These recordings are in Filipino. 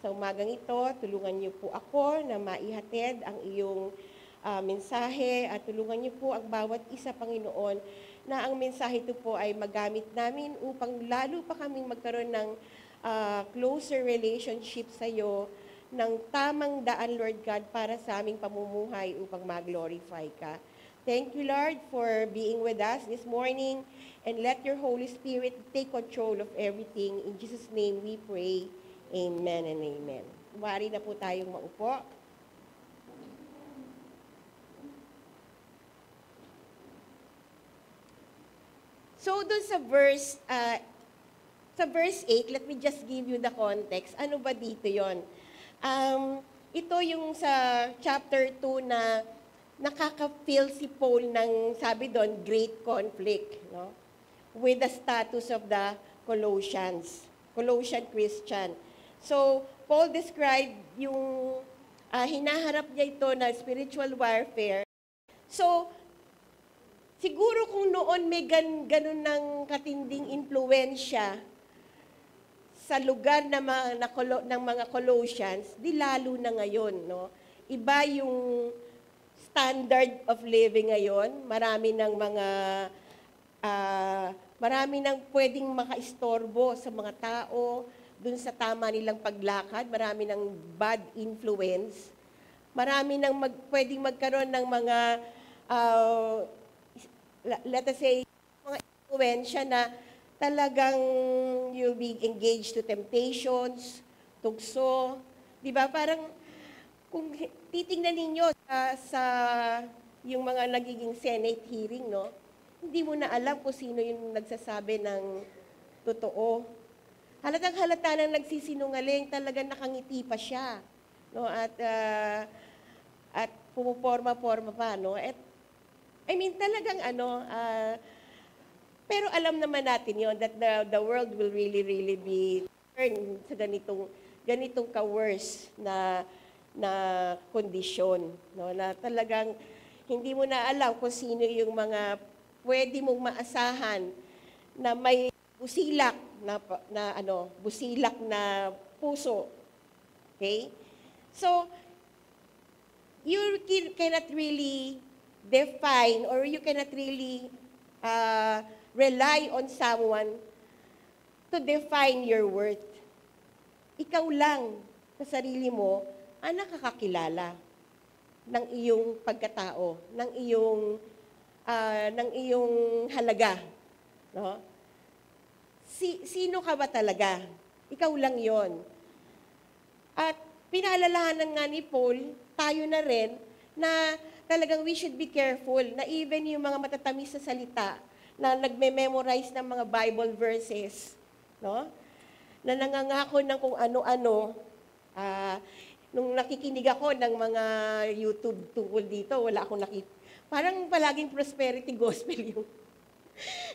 Sa umagang ito, tulungan niyo po ako na maihatid ang iyong mensahe at tulungan niyo po ang bawat isa, Panginoon, na ang mensahe ito po ay magamit namin upang lalo pa kaming magkaroon ng closer relationship sa iyo, ng tamang daan, Lord God, para sa aming pamumuhay upang mag-glorify ka. Thank you, Lord, for being with us this morning, and let your Holy Spirit take control of everything. In Jesus' name we pray. Amen and amen. Umari na po tayong maupo. So, doon sa verse 8, let me just give you the context. Ano ba dito yon? Ito yung sa chapter 2 na nakaka-feel si Paul ng, sabi doon, great conflict, no? With the status of the Colossian Christian. So, Paul described yung hinaharap niya ito na spiritual warfare. So, siguro kung noon may ganun ng katinding impluensya sa lugar ng mga Colossians, di lalo na ngayon, no? Iba yung standard of living ngayon. Marami ng pwedeng makaistorbo sa mga tao dun sa tama nilang paglakad. Marami ng bad influence. Marami ng pwedeng magkaroon ng mga let us say, mga influensya na talagang you'll be engaged to temptations, tukso. Di ba? Parang kung titingnan ninyo sa yung mga nagiging Senate hearing, no? Hindi mo na alam kung sino yung nagsasabi ng totoo. Halatang halata nang nagsisinungaling, talagang nakangiti pa siya. No? At pumuporma-porma pa. No? At talagang pero alam naman natin yon that the world will really be turned sa ganitong ka-worse na kondisyon, no? Na talagang hindi mo na alam kung sino yung mga pwede mong maasahan na may busilak na puso. Okay? So, you cannot really define or you cannot really rely on someone to define your worth. Ikaw lang sa sarili mo ang nakakakilala ng iyong pagkatao, ng iyong halaga, no? Sino ka ba talaga? Ikaw lang 'yon. At pinaalalahanan nga ni Paul, tayo na rin, na talagang we should be careful na even yung mga matatamis na salita na nagme-memorize ng mga Bible verses, no? Na nangangako ng kung ano-ano. Nung nakikinig ako ng mga YouTube tungkol dito, wala akong parang palaging prosperity gospel yung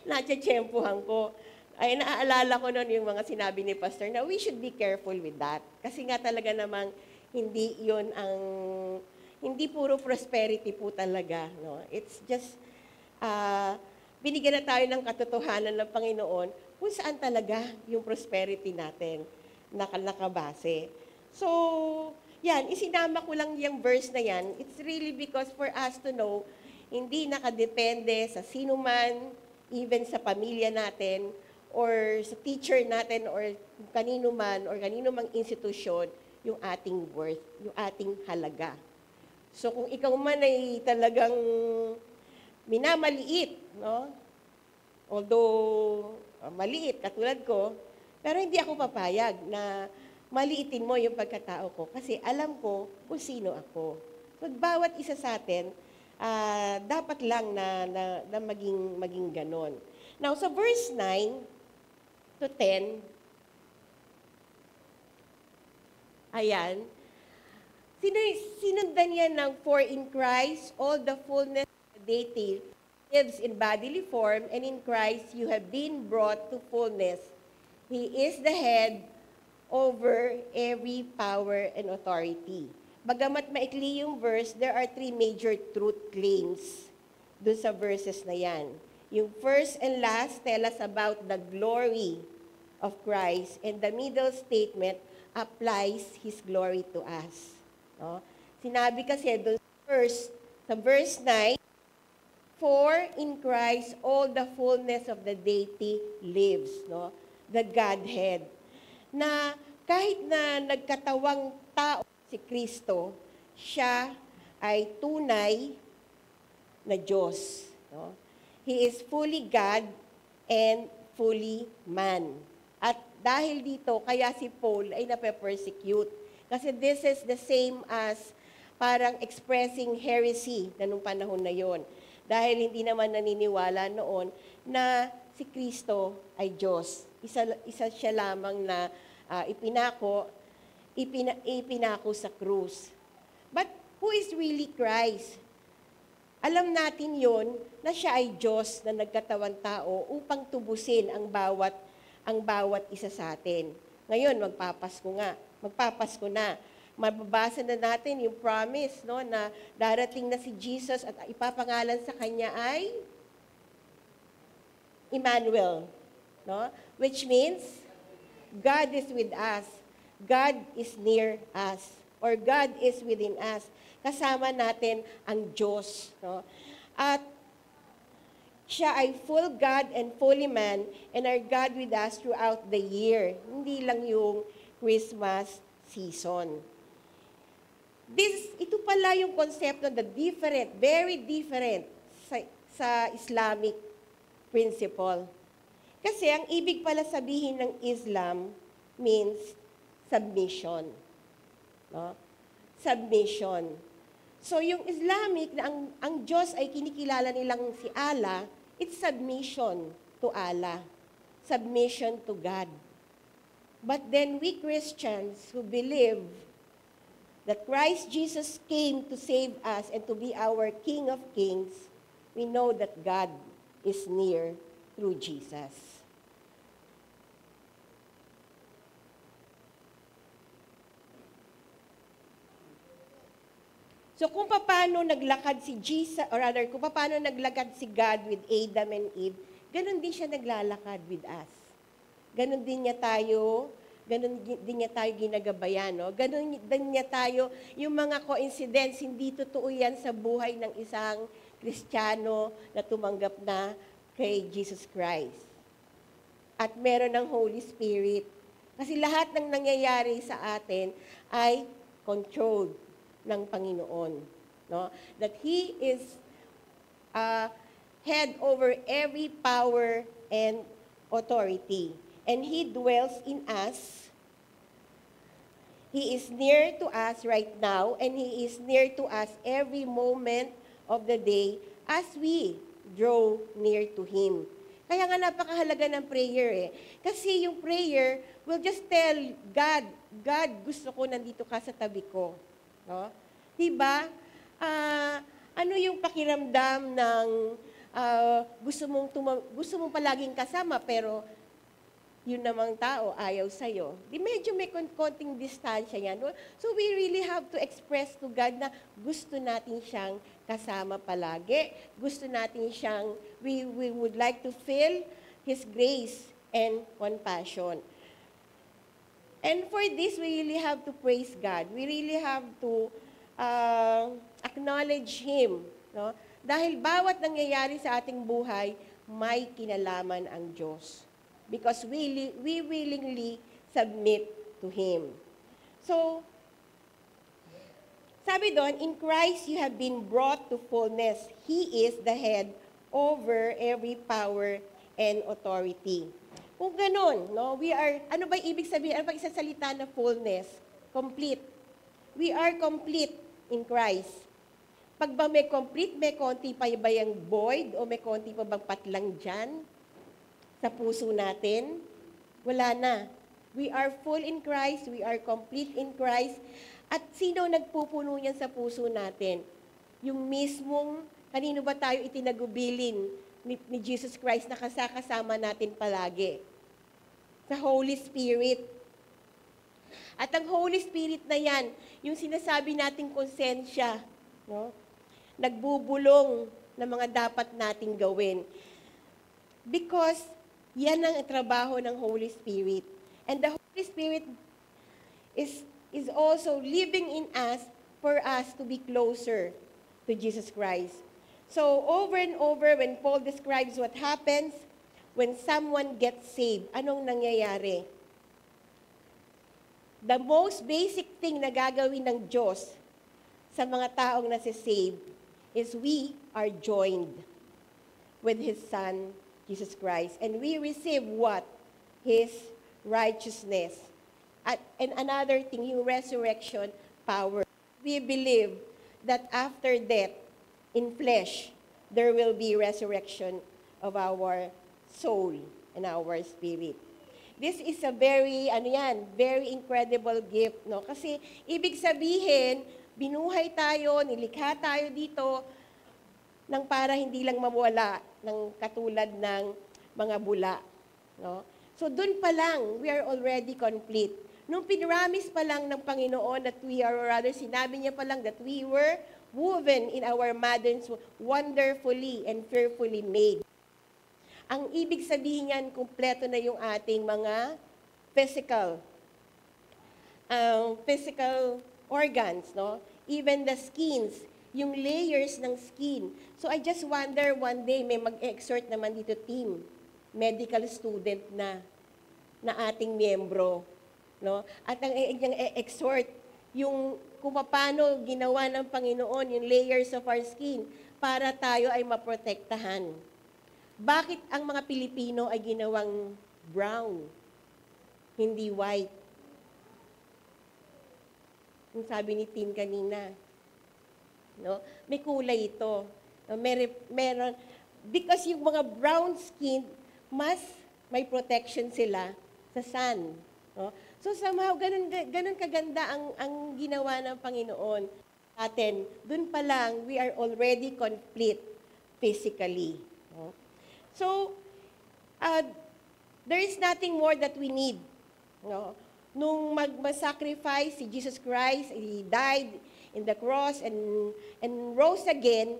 natsetsempohan ko. Ay, naaalala ko noon yung mga sinabi ni Pastor na we should be careful with that. Kasi nga talaga namang hindi puro prosperity po talaga. No? It's just, binigyan na tayo ng katotohanan ng Panginoon kung saan talaga yung prosperity natin nakabase. So, yan, isinama ko lang yung verse na yan. It's really because for us to know, hindi nakadepende sa sino man, even sa pamilya natin, or sa teacher natin, or kanino man, or kanino mang institusyon, yung ating worth, yung ating halaga. So kung ikaw man ay talagang minamaliit, no? Although maliit, katulad ko, pero hindi ako papayag na maliitin mo yung pagkatao ko kasi alam ko kung sino ako. So bawat isa sa atin, dapat lang na maging ganon. Now, sa verse 9 to 10, ayan, sinundan niya ng, for in Christ, all the fullness of the deity lives in bodily form, and in Christ you have been brought to fullness. He is the head over every power and authority. Bagamat maikli yung verse, there are three major truth claims dun sa verses na yan. Yung first and last tell us about the glory of Christ, and the middle statement applies His glory to us. No? Sinabi kasi doon sa verse 9, "For in Christ all the fullness of the deity lives," no? The Godhead. Na kahit na nagkatawang tao si Kristo, siya ay tunay na Diyos. No? He is fully God and fully man. At dahil dito, kaya si Paul ay nape-persecute. Kasi this is the same as parang expressing heresy na nung panahon na yon. Dahil hindi naman naniniwala noon na si Kristo ay Diyos. Isa siya lamang na ipinako sa krus. But who is really Christ? Alam natin yon na siya ay Diyos na nagkatawang tao upang tubusin ang bawat isa sa atin. Ngayon, magpapasko na. Mababasa na natin yung promise, no, na darating na si Jesus at ipapangalan sa kanya ay Emmanuel, no? Which means God is with us. God is near us, or God is within us. Kasama natin ang Diyos, no? At siya ay full God and fully man, and our God with us throughout the year. Hindi lang yung Christmas season. Ito pala yung konsepto na very different sa Islamic principle. Kasi ang ibig pala sabihin ng Islam means submission. No? Submission. So yung Islamic, na ang Diyos ay kinikilala nilang si Allah, it's submission to Allah. Submission to God. But then we Christians who believe that Christ Jesus came to save us and to be our King of Kings, we know that God is near through Jesus. So kung paano naglakad si Jesus, or rather, kung paano naglakad si God with Adam and Eve, ganun din siya naglalakad with us. Ganun din niya tayo ginagabayan, no? Ganun din niya tayo, yung mga coincidence, hindi totoo yan sa buhay ng isang Kristiyano na tumanggap na kay Jesus Christ. At meron ng Holy Spirit. Kasi lahat ng nangyayari sa atin ay controlled ng Panginoon. No? That He is head over every power and authority. And He dwells in us. He is near to us right now, and He is near to us every moment of the day as we draw near to Him. Kaya nga napakahalaga ng prayer eh. Kasi yung prayer will just tell God, God, gusto ko nandito ka sa tabi ko. No? Diba? Ano yung pakiramdam ng gusto mong palaging kasama pero yun namang tao ayaw sa'yo. Di medyo may konting distansya yan. So we really have to express to God na gusto natin siyang kasama palagi. Gusto natin siyang, we would like to feel His grace and compassion. And for this, we really have to praise God. We really have to acknowledge Him. No? Dahil bawat nangyayari sa ating buhay, may kinalaman ang Diyos. Because we willingly submit to Him. So, sabi doon, in Christ you have been brought to fullness. He is the head over every power and authority. Kung ganun, no, ano ba ibig sabihin? Ano ba isang salita na fullness? Complete. We are complete in Christ. Pag ba may complete, may konti pa ba yung void o may konti pa bang patlang dyan sa puso natin? Wala na. We are full in Christ, we are complete in Christ. At sino nagpupuno niyan sa puso natin? Yung mismong, kanino ba tayo itinagubilin ni Jesus Christ na kasama natin palagi? Sa Holy Spirit. At ang Holy Spirit na yan, yung sinasabi nating konsensya, no? Nagbubulong ng mga dapat nating gawin. Because yan ang trabaho ng Holy Spirit. And the Holy Spirit is also living in us for us to be closer to Jesus Christ. So over and over, when Paul describes what happens when someone gets saved, anong nangyayari? The most basic thing na gagawin ng Diyos sa mga taong nasisave is we are joined with His Son, Jesus Christ. And we receive what? His righteousness. And another thing, yung resurrection power. We believe that after death, in flesh, there will be resurrection of our soul and our spirit. This is a very, very incredible gift, no? Kasi, ibig sabihin, binuhay tayo, nilikha tayo dito, nang para hindi lang mawala ng katulad ng mga bula, no? So, dun pa lang, we are already complete. Nung pinramis pa lang ng Panginoon that we are, or rather, sinabi niya pa lang that we were woven in our mother's womb, wonderfully and fearfully made. Ang ibig sabihin niyan, kumpleto na yung ating mga physical organs, no? Even the skins, yung layers ng skin. So I just wonder one day, may mag-exhort naman dito team, medical student na ating miyembro, no? At ang exhort yung kung paano ginawa ng Panginoon yung layers of our skin para tayo ay maprotektahan. Bakit ang mga Pilipino ay ginawang brown, hindi white? Yung sabi ni Tim kanina, no? May kulay ito. Meron, because yung mga brown skin, mas may protection sila sa sun. No? So somehow, ganun kaganda ang ginawa ng Panginoon atin. Dun pa lang, we are already complete physically. No? So, there is nothing more that we need. No? Nung mag-sacrifice si Jesus Christ, He died in the cross and rose again,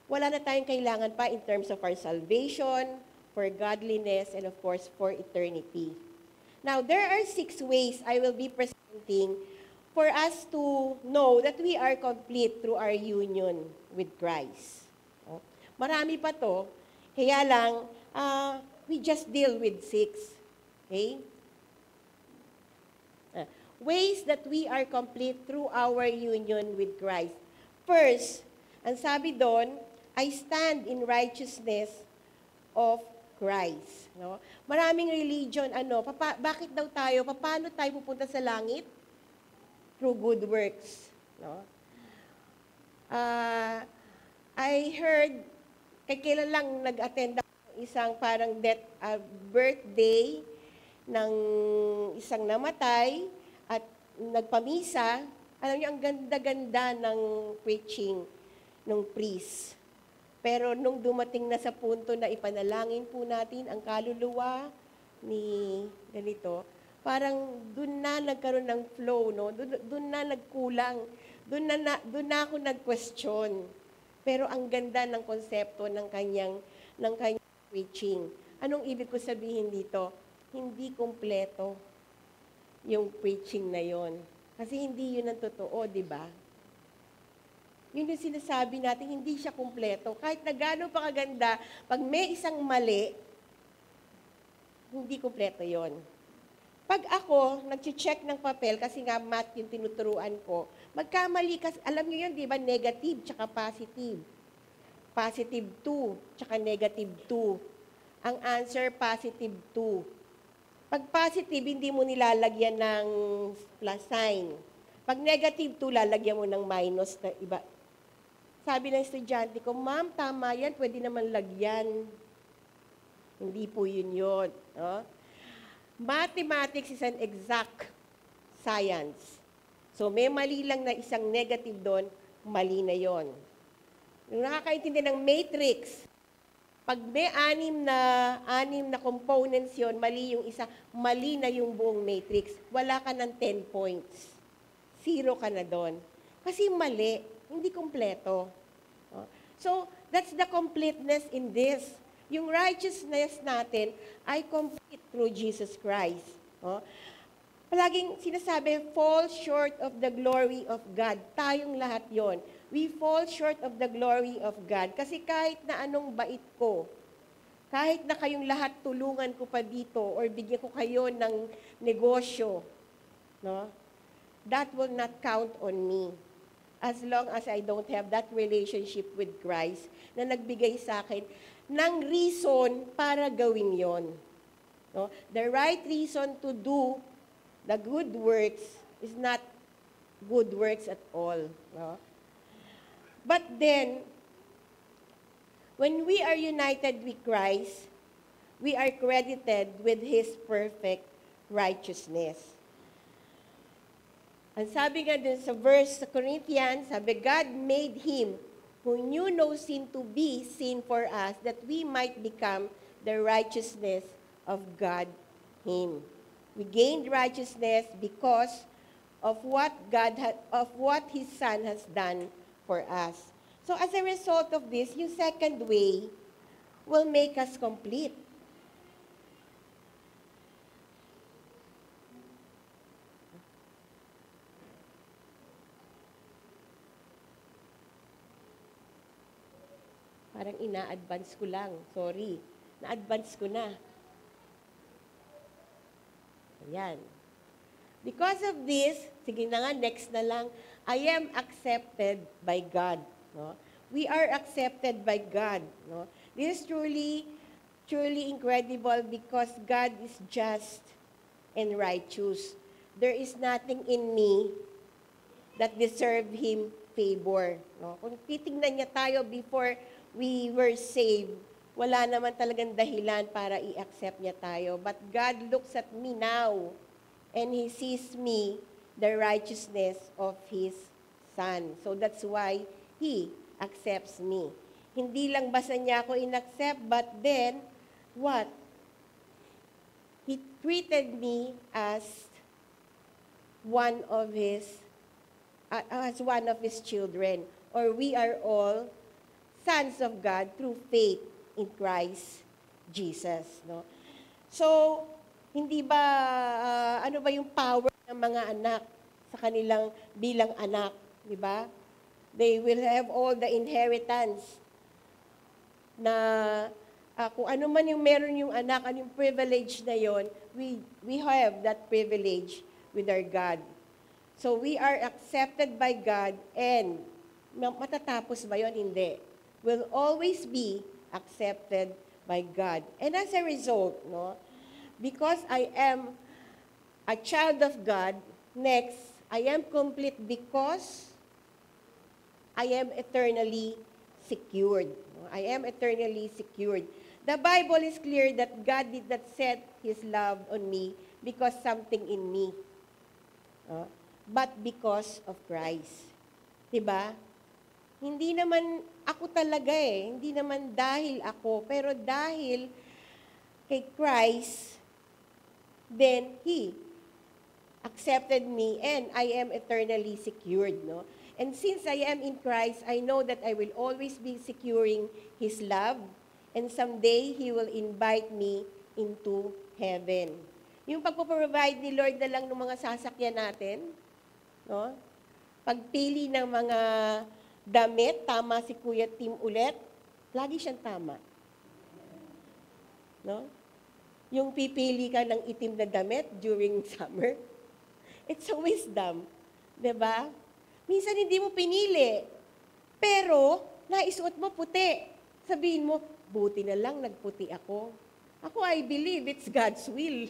wala na tayong kailangan pa in terms of our salvation, for godliness, and of course, for eternity. Now, there are 6 ways I will be presenting for us to know that we are complete through our union with Christ. Marami pa to, kaya lang, we just deal with 6. Okay? Ways that we are complete through our union with Christ. First, ang sabi doon, I stand in righteousness of Christ. No? Maraming religion, bakit daw tayo, paano tayo pupunta sa langit? Through good works. No? I heard, kailan lang nag-attend ako isang parang birthday ng isang namatay at nagpamisa. Alam niyo, ang ganda-ganda ng preaching ng priest. Pero nung dumating na sa punto na ipanalangin po natin ang kaluluwa ni ganito, parang doon na nagkaroon ng flow, no? Doon na nagkulang. Doon na ako nag-question. Pero ang ganda ng konsepto ng kanyang preaching. Anong ibig ko sabihin dito? Hindi kumpleto yung preaching na yon. Kasi hindi yun ang totoo, di ba? Yun yung sinasabi natin, hindi siya kumpleto. Kahit na gano'n pa kaganda, pag may isang mali, hindi kumpleto yon. Pag ako, nag-check ng papel, kasi nga math yung tinuturuan ko, magkamali kasi, alam niyo yun, di ba, negative tsaka positive. Positive 2 tsaka negative 2. Ang answer, positive 2. Pag positive, hindi mo nilalagyan ng plus sign. Pag negative 2, lalagyan mo ng minus na iba. Sabi ng estudyante ko, ma'am, tama yan, pwede naman lagyan. Hindi po yun yun. No? Mathematics is an exact science. So may mali lang na isang negative doon, mali na yon. Yung nakakaintindi ng matrix, pag may anim na components yon, mali yung isa, mali na yung buong matrix. Wala ka ng 10 points. 0 ka na doon. Kasi mali, hindi kompleto. So, that's the completeness in this. Yung righteousness natin ay complete through Jesus Christ. Palaging sinasabi, fall short of the glory of God. Tayong lahat yon. We fall short of the glory of God. Kasi kahit na anong bait ko, kahit na kayong lahat tulungan ko pa dito or bigyan ko kayo ng negosyo, no? That will not count on me. As long as I don't have that relationship with Christ na nagbigay sa akin ng reason para gawin yon. No? The right reason to do the good works is not good works at all. No? But then, when we are united with Christ, we are credited with His perfect righteousness. Ang sabi nga din sa verse sa Corinthians, sabi, God made Him who knew no sin to be sin for us, that we might become the righteousness of God Him. We gained righteousness because of what His Son has done for us. So as a result of this, yung second way will make us complete. Parang ina-advance ko lang. Sorry. Na-advance ko na. Ayan. Because of this, sige na nga, next na lang, I am accepted by God. No? We are accepted by God. No? This is truly, truly incredible because God is just and righteous. There is nothing in me that deserve Him favor. No? Kung titingnan niya tayo before we were saved, wala naman talagang dahilan para i-accept niya tayo. But God looks at me now, and He sees me the righteousness of His Son. So that's why He accepts me. Hindi lang basta niya ako in-accept, but then, what? He treated me as one of His children. Or we are all sons of God through faith in Christ Jesus. No? So, hindi ba, ano ba yung power ng mga anak sa kanilang bilang anak? Di ba? They will have all the inheritance na kung ano man yung meron yung anak, ano yung privilege na yon, we have that privilege with our God. So, we are accepted by God and matatapos ba yon? Hindi. Will always be accepted by God. And as a result, no, because I am a child of God, next, I am complete because I am eternally secured. I am eternally secured. The Bible is clear that God did not set His love on me because something in me, but because of Christ. Diba? Hindi naman ako talaga hindi naman dahil ako, pero dahil kay Christ, then He accepted me and I am eternally secured, no? And since I am in Christ, I know that I will always be securing His love, and someday He will invite me into heaven. Yung pagpo-provide ni Lord na lang ng mga sasakyan natin, no? Pagpili ng mga damit, tama si Kuya Tim ulit, lagi siyang tama. No? Yung pipili ka ng itim na damit during summer, it's a wisdom. Diba? Minsan hindi mo pinili, pero naisuot mo puti. Sabihin mo, buti na lang nagputi ako. Ako, I believe it's God's will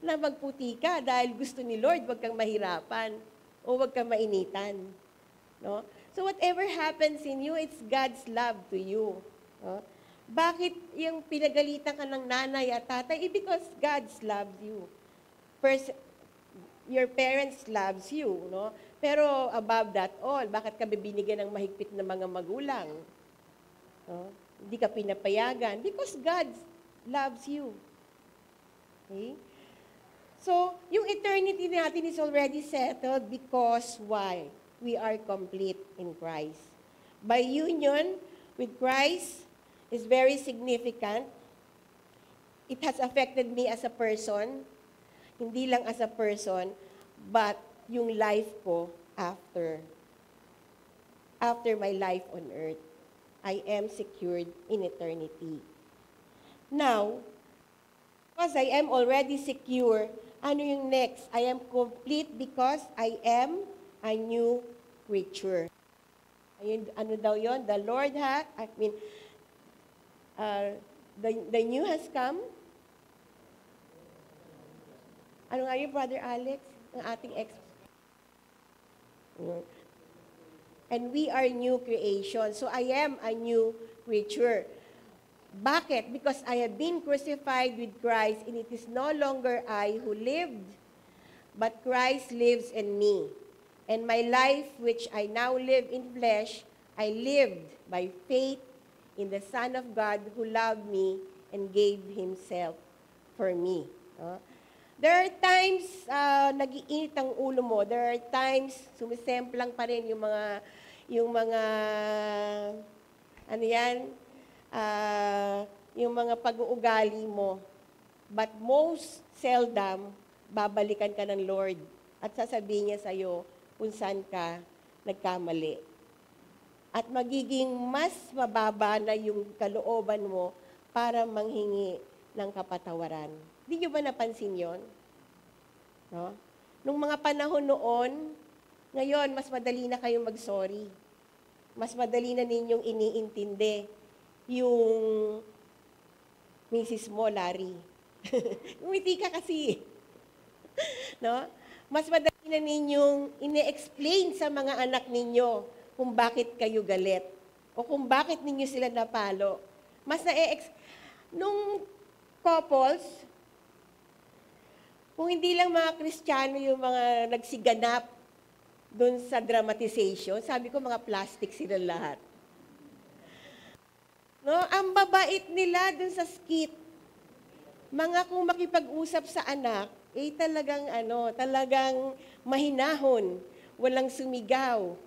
na magputi ka dahil gusto ni Lord, wag kang mahirapan o wag kang mainitan. No? So whatever happens in you, it's God's love to you. No? Bakit yung pinagalitan ka ng nanay at tatay? Because God loves you. First, your parents loves you. No? Pero above that all, bakit ka bibinigyan ng mahigpit na mga magulang? No? Hindi ka pinapayagan. Because God loves you. Okay? So, yung eternity natin is already settled because why? We are complete in Christ. By union with Christ is very significant. It has affected me as a person. Hindi lang as a person, but yung life ko after my life on earth. I am secured in eternity. Now, because I am already secure, ano yung next? I am complete because I am a new creature. Ayun, ano daw yon? The Lord the new has come. Ano nga yun, Brother Alex? Ang ating and we are new creation. So I am a new creature. Bakit? Because I have been crucified with Christ, and it is no longer I who lived, but Christ lives in me. And my life, which I now live in flesh, I lived by faith in the Son of God who loved me and gave Himself for me. There are times nag-iinit ang ulo mo. There are times sumisemplang pa rin yung mga ano yan, yung mga pag-uugali mo. But most seldom, babalikan ka ng Lord at sasabihin niya sa'yo kung saan ka nagkamali. At magiging mas mababa na yung kalooban mo para manghingi ng kapatawaran. Hindi nyo ba napansin yon? No? Nung mga panahon noon, ngayon, mas madali na kayong mag-sorry. Mas madali na ninyong iniintindi yung misis mo, Larry. Umiti ka kasi. No? Mas madali na ninyong ine-explain sa mga anak ninyo kung bakit kayo galit o kung bakit ninyo sila napalo. Mas nung couples, kung hindi lang mga Kristiyano yung mga nagsiganap doon sa dramatization, sabi ko mga plastic sila lahat. No, ang babait nila doon sa skit. Mga kung makipag-usap sa anak, talagang mahinahon, walang sumigaw.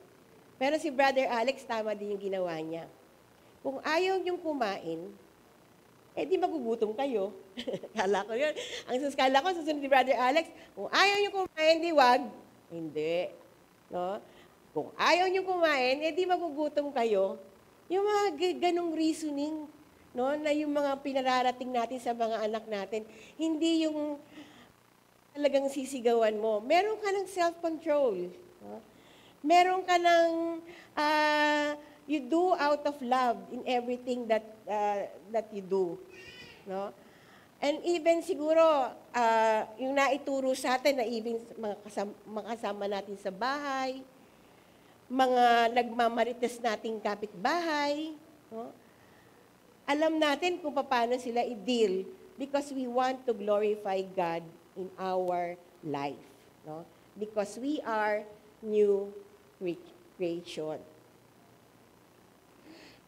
Pero si Brother Alex, tama din yung ginawa niya. Kung ayaw niyong kumain, di magugutom kayo. Kala ko yun. Kala ko, susunod ni Brother Alex, kung ayaw niyong kumain, di wag. Hindi. No? Kung ayaw niyong kumain, di magugutom kayo. Yung mga ganong reasoning, no, na yung mga pinararating natin sa mga anak natin, hindi yung talagang sisigawan mo. Meron ka ng self-control. No? Meron ka ng, you do out of love in everything that you do. No? And even siguro, yung naituro sa atin na even mga kasama natin sa bahay, mga nagmamarites nating kapitbahay, no? Alam natin kung paano sila i-deal because we want to glorify God in our life. No? Because we are new creation.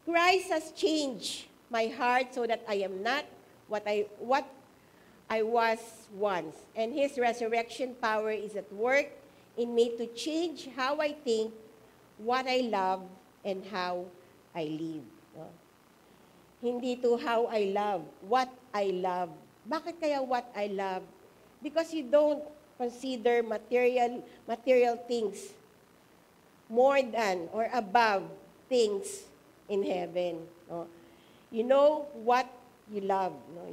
Christ has changed my heart so that I am not what I was once. And His resurrection power is at work in me to change how I think, what I love, and how I live. No? Hindi to how I love, what I love. Bakit kaya what I love? Because you don't consider material things more than or above things in heaven. No? You know what you love. No?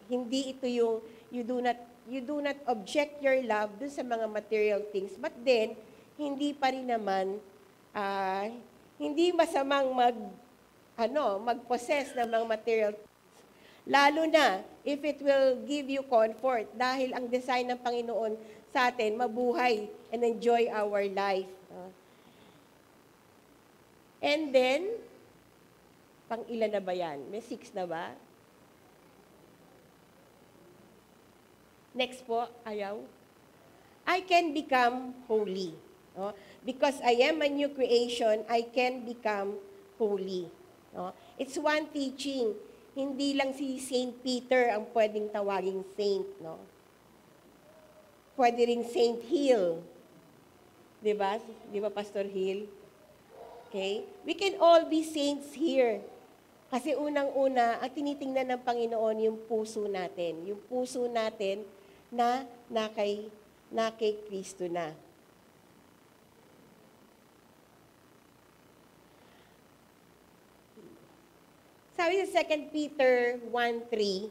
Hindi ito yung you do not object your love dun sa mga material things, but then hindi pa rin naman hindi masamang mag-possess ng mga material things. Lalo na if it will give you comfort dahil ang design ng Panginoon sa atin mabuhay and enjoy our life. And then pang ilan na ba yan? May 6 na ba? Next po, ayaw. I can become holy. No? Because I am a new creation, I can become holy. No? It's one teaching. Hindi lang si Saint Peter ang pwedeng tawaging saint. No? Pwede ring Saint Hill. Diba? Diba, Pastor Hill? Okay? We can all be saints here. Kasi unang-una, ang tinitingnan ng Panginoon yung puso natin. Yung puso natin na kay Kristo na. Sabi sa 2 Peter 1:3,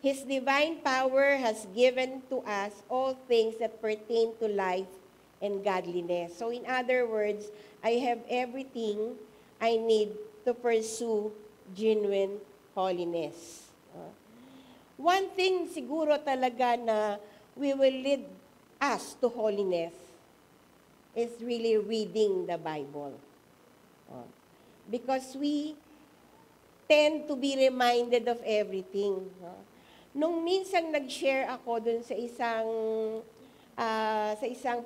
His divine power has given to us all things that pertain to life and godliness. So in other words, I have everything I need to pursue genuine holiness. One thing siguro talaga na will lead us to holiness is really reading the Bible. Because we tend to be reminded of everything. Nung minsan nag-share ako dun sa isang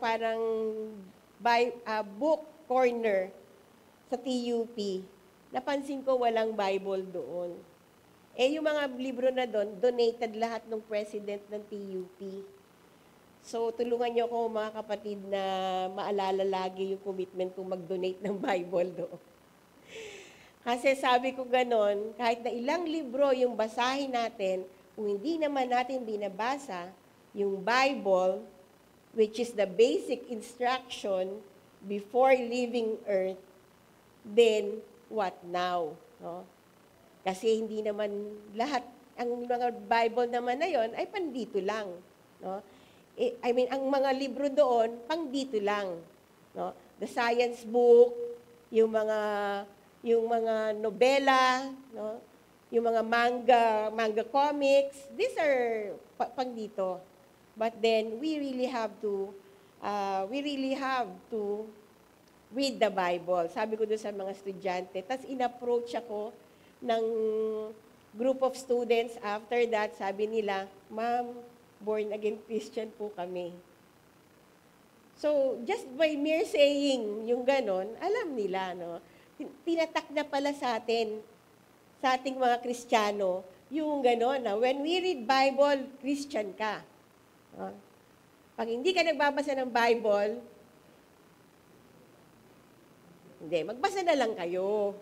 parang book corner sa TUP, napansin ko walang Bible doon. Yung mga libro na doon, donated lahat ng president ng TUP. So, tulungan niyo ako mga kapatid na maalala lagi yung commitment kong mag-donate ng Bible doon. Kasi sabi ko ganon, kahit na ilang libro yung basahin natin, kung hindi naman natin binabasa yung Bible, which is the basic instruction before leaving earth, then what now? No? Kasi hindi naman lahat, ang mga Bible naman na yon ay pandito lang. No? Ang mga libro doon, pang dito lang. No? The science book, yung mga nobela, no? Yung mga manga comics, these are pang dito. But then we really have to read the Bible. Sabi ko doon sa mga estudyante. Tapos in-approach ako ng group of students. After that, sabi nila, Ma'am, born again Christian po kami. So, just by mere saying yung ganon, alam nila, no? Tinatak na pala sa ating mga Kristiyano, yung gano'n na when we read Bible, Christian ka. Pag hindi ka nagbabasa ng Bible, hindi, magbasa na lang kayo.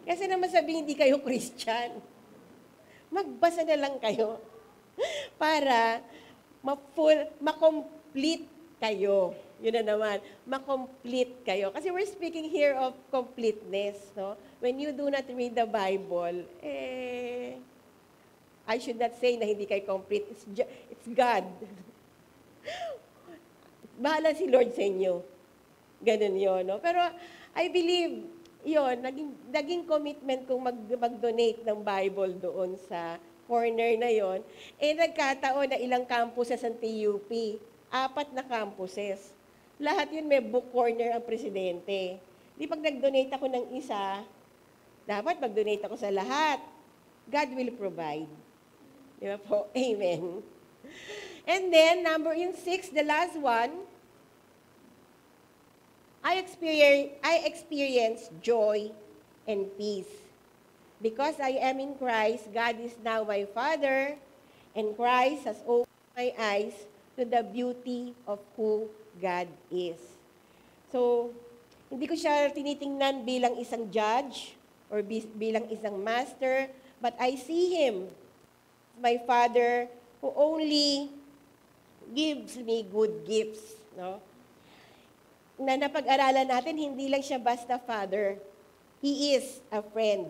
Kasi naman sabihin hindi kayo Christian. Magbasa na lang kayo para ma-complete kayo. Yun na naman, ma-complete kayo. Kasi we're speaking here of completeness, no? When you do not read the Bible, I should not say na hindi kayo complete. It's God. Bahala si Lord sa inyo. Ganun yun, no? Pero I believe, yun, naging commitment kong mag-donate ng Bible doon sa corner na yon. Nagkataon na ilang campuses ang TUP. 4 na campuses. Lahat yun may book corner ang presidente. Di pag nag-donate ako ng isa, dapat mag-donate ako sa lahat. God will provide. Di ba po? Amen. And then, yung 6, the last one, I experience joy and peace. Because I am in Christ, God is now my Father, and Christ has opened my eyes to the beauty of who God is. So, hindi ko siya tinitingnan bilang isang judge or bilang isang master, but I see Him, my Father, who only gives me good gifts. No? Na napag-aralan natin, hindi lang siya basta Father. He is a friend.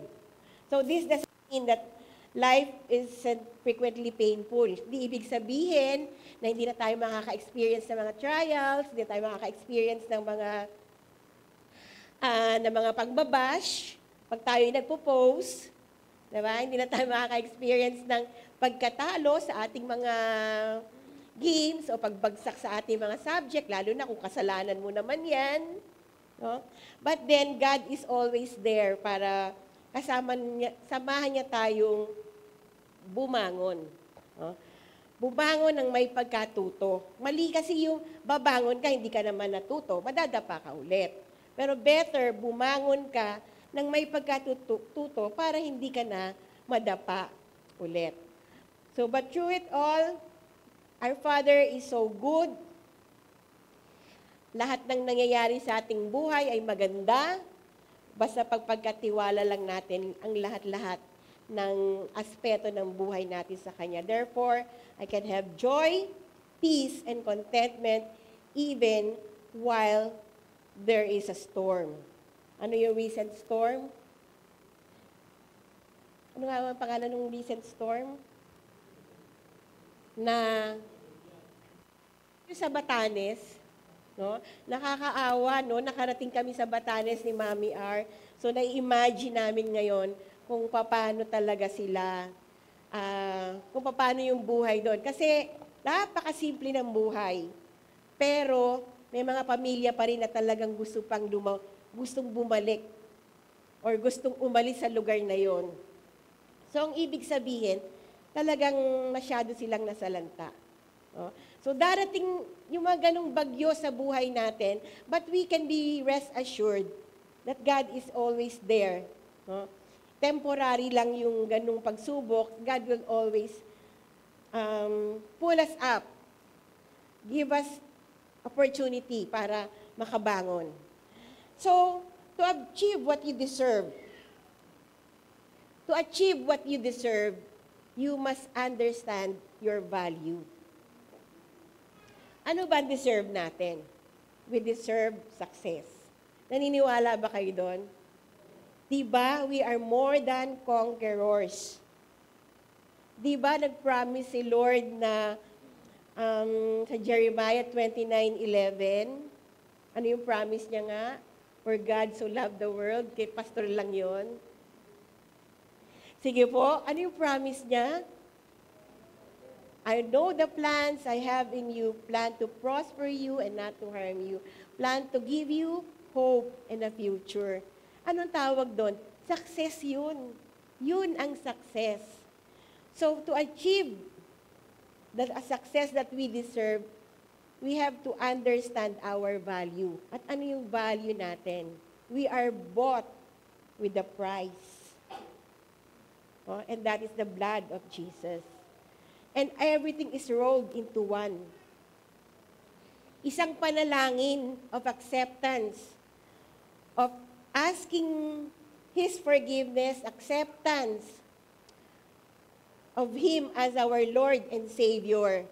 So this doesn't mean that life isn't frequently painful. Hindi ibig sabihin na hindi na tayo makaka-experience ng mga trials, hindi tayo makaka-experience ng mga pagbabash, pag tayo nagpo-post, diba? Hindi na tayo makaka-experience ng pagkatalo sa ating mga games o pagbagsak sa ating mga subject, lalo na kung kasalanan mo naman yan. No? But then, God is always there para samahan niya tayong bumangon. No? Bumangon ng may pagkatuto. Mali kasi yung babangon ka, hindi ka naman natuto, madadapa ka ulit. Pero better, bumangon ka ng may pagkatuto para hindi ka na madapa ulit. So, but through it all, our Father is so good. Lahat ng nangyayari sa ating buhay ay maganda. Basta pagpagkatiwala lang natin ang lahat-lahat ng aspeto ng buhay natin sa Kanya. Therefore, I can have joy peace and contentment even while there is a storm. Ano yung recent storm? Ano nga ang pangalan ng recent storm? Na sa Batanes, no? Nakakaawa, no? Nakarating kami sa Batanes ni Mami R. So, nai-imagine namin ngayon kung paano talaga sila, kung paano yung buhay doon. Kasi, napakasimple ng buhay. Pero, may mga pamilya pa rin na talagang gustong bumalik or gustong umalis sa lugar na yon. So, ang ibig sabihin, talagang masyado silang nasalanta. No? So, darating yung mga ganong bagyo sa buhay natin, but we can be rest assured that God is always there. No? Temporary lang yung ganong pagsubok. God will always pull us up. Give us opportunity para makabangon. So, to achieve what you deserve, you must understand your value. Ano ba deserve natin? We deserve success. Naniniwala ba kayo doon? Diba, we are more than conquerors. Diba, nag-promise si Lord na sa Jeremiah 29:11, ano yung promise niya nga? For God so loved the world, kay pastor lang yon. Sige po, ano yung promise niya? I know the plans I have in you, plan to prosper you and not to harm you. Plan to give you hope and a future. Anong tawag doon? Success yun. Yun ang success. So to achieve a success that we deserve, we have to understand our value. At ano yung value natin? We are bought with the price. Oh, and that is the blood of Jesus. And everything is rolled into one. Isang panalangin of acceptance, of asking His forgiveness, acceptance of Him as our Lord and Savior.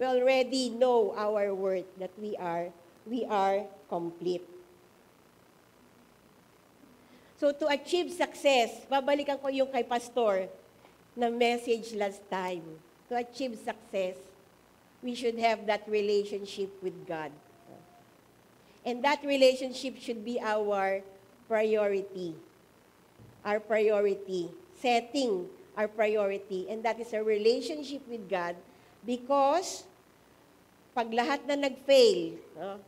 We already know our worth, that we are complete. So to achieve success, babalikan ko yung kay Pastor na message last time. To achieve success, we should have that relationship with God. And that relationship should be our priority. Our priority. Setting our priority. And that is a relationship with God because pag lahat na nag-fail, no?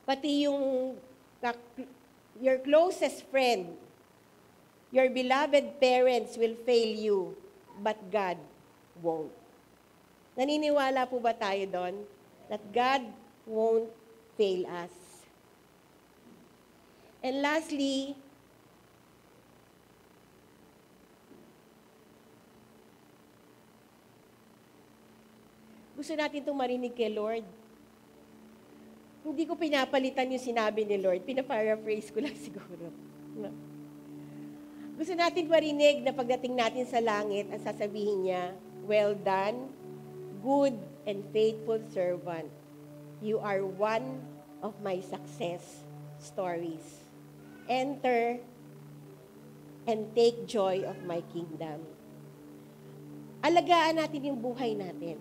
Pati yung your closest friend, your beloved parents will fail you, but God won't. Naniniwala po ba tayo doon? That God won't fail us. And lastly, gusto natin itong marinig kay Lord. Hindi ko pinapalitan yung sinabi ni Lord. Pinaparaphrase ko lang siguro. No? Gusto natin marinig na pagdating natin sa langit, ang sasabihin niya, well done, good and faithful servant. You are one of my success stories. Enter and take joy of my kingdom. Alagaan natin yung buhay natin.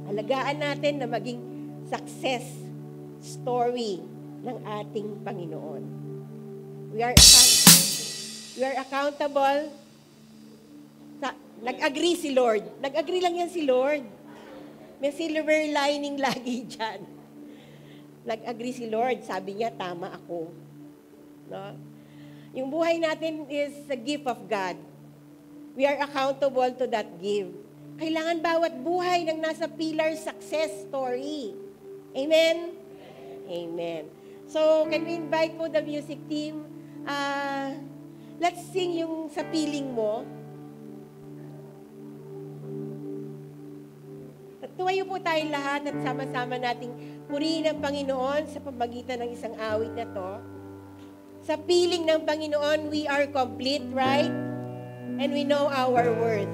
Alagaan natin na maging success story ng ating Panginoon. We are accountable. Nag-agree si Lord. Nag-agree lang yan si Lord. May silver lining lagi dyan. Nag-agree si Lord. Sabi niya, tama ako. No? Yung buhay natin is a gift of God. We are accountable to that gift. Kailangan bawat buhay ng nasa pillar success story. Amen? Amen. So, can we invite po the music team? Let's sing yung sa piling mo. Tumayo po tayong lahat at sama-sama nating purihin ang Panginoon sa pamagitan ng isang awit na to. Sa piling ng Panginoon, we are complete, right? And we know our worth.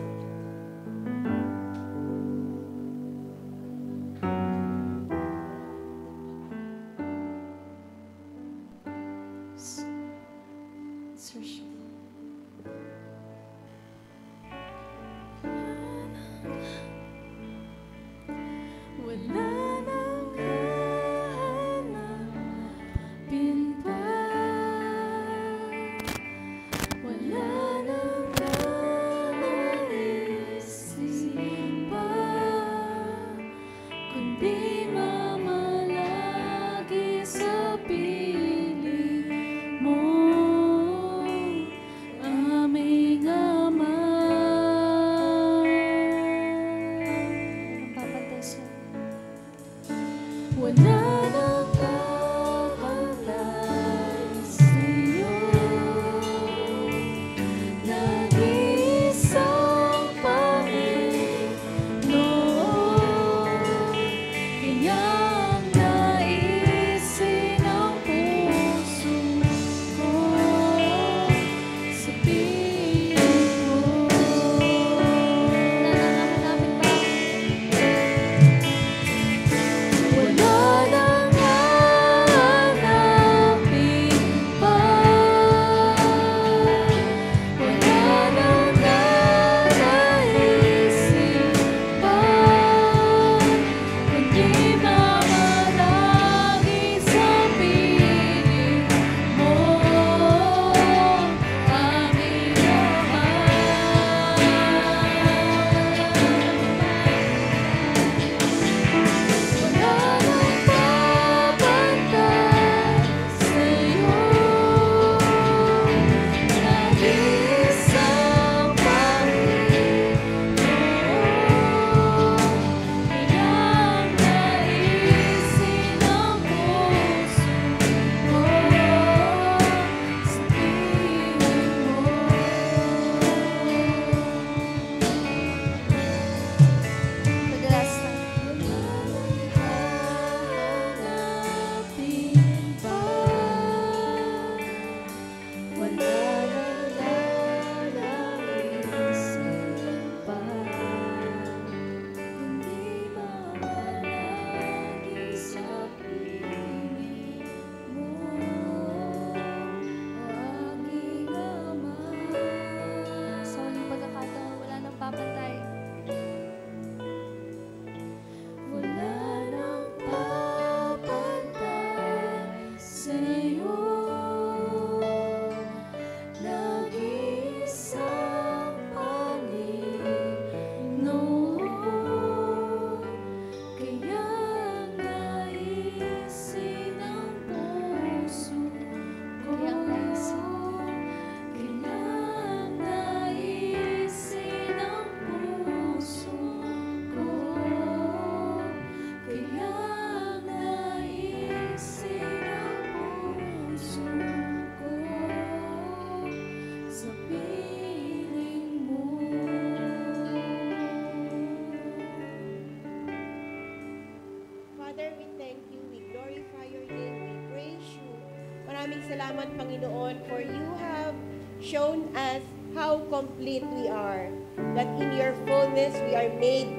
Maraming salamat, Panginoon, for you have shown us how complete we are. That in your fullness, we are made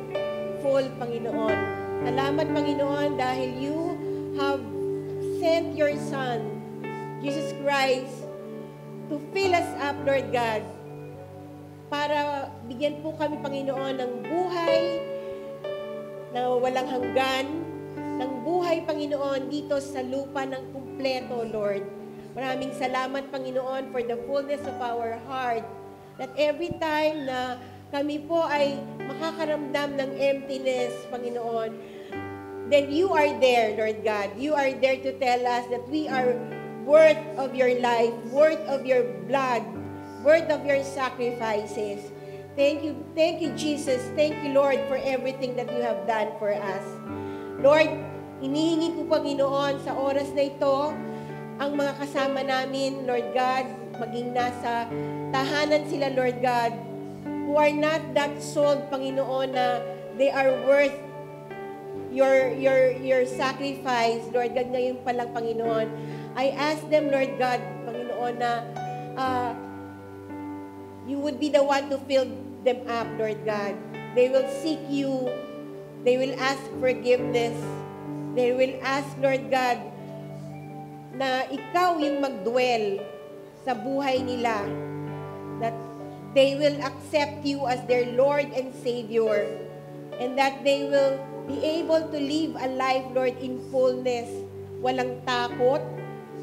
full, Panginoon. Salamat, Panginoon, dahil you have sent your Son, Jesus Christ, to fill us up, Lord God, para bigyan po kami, Panginoon, ng buhay na walang hanggan, ng buhay, Panginoon, dito sa lupa ng kumpleto, Lord. Maraming salamat, Panginoon, for the fullness of our heart, that every time na kami po ay makakaramdam ng emptiness, Panginoon, then you are there, Lord God. You are there to tell us that we are worth of your life, worth of your blood, worth of your sacrifices. Thank you, Jesus. Thank you, Lord, for everything that you have done for us. Lord, hinihingi ko, Panginoon, sa oras na ito, ang mga kasama namin, Lord God, maging nasa tahanan sila, Lord God, who are not that sold, Panginoon, na they are worth your sacrifice, Lord God, ngayon pa lang, Panginoon. I ask them, Lord God, Panginoon, na you would be the one to fill them up, Lord God. They will seek you. They will ask forgiveness. They will ask, Lord God, na ikaw yung mag-dwell sa buhay nila. That they will accept you as their Lord and Savior. And that they will be able to live a life, Lord, in fullness. Walang takot,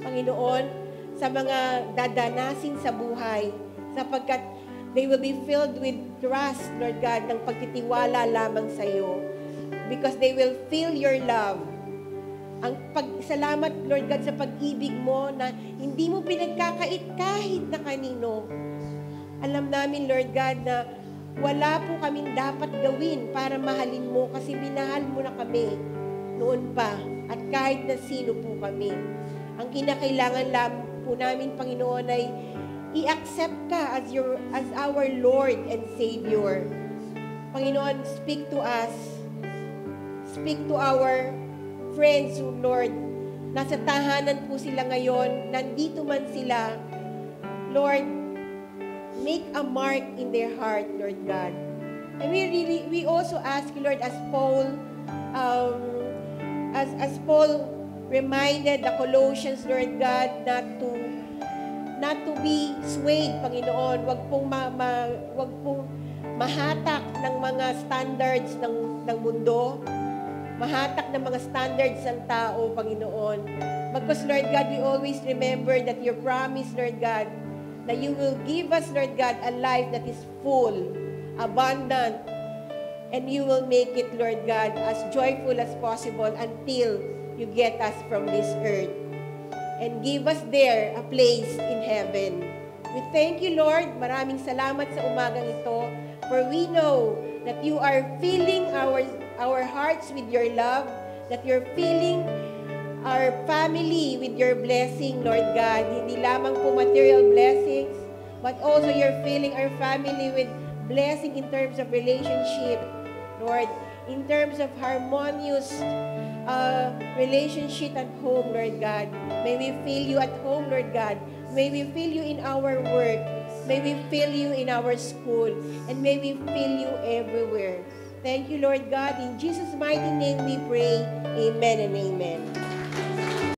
Panginoon, sa mga dadanasin sa buhay. Sapagkat they will be filled with trust, Lord God, ng pagtitiwala lamang sa iyo. Because they will feel your love. Ang pagsalamat, Lord God, sa pag-ibig mo na hindi mo pinagkakait kahit na kanino. Alam namin, Lord God, na wala po kaming dapat gawin para mahalin mo kasi minahal mo na kami noon pa. at kahit na sino po kami. Ang kinakailangan lang po namin, Panginoon, ay i-accept ka as our Lord and Savior. Panginoon, speak to us. Speak to our friends, Lord. Nasa tahanan po sila ngayon. Nandito man sila. Lord, make a mark in their heart, Lord God. And we also ask you, Lord, as Paul reminded the Colossians, Lord God, not to be swayed, Panginoon. Wag pong mahatak ng mga standards ng mundo. Mahatak ng mga standards ng tao, Panginoon. Because, Lord God, we always remember that your promise, Lord God, that you will give us, Lord God, a life that is full, abundant, and you will make it, Lord God, as joyful as possible until you get us from this earth. And give us there a place in heaven. We thank you, Lord. Maraming salamat sa umagang ito, for we know that you are filling our hearts with your love, that you're filling our family with your blessing, Lord God. Hindi lamang po material blessings, but also you're filling our family with blessing in terms of relationship, Lord, in terms of harmonious relationship at home, Lord God. May we feel you at home, Lord God. May we feel you in our work. May we feel you in our school. And may we feel you everywhere. Thank you, Lord God. In Jesus' mighty name we pray. Amen and amen.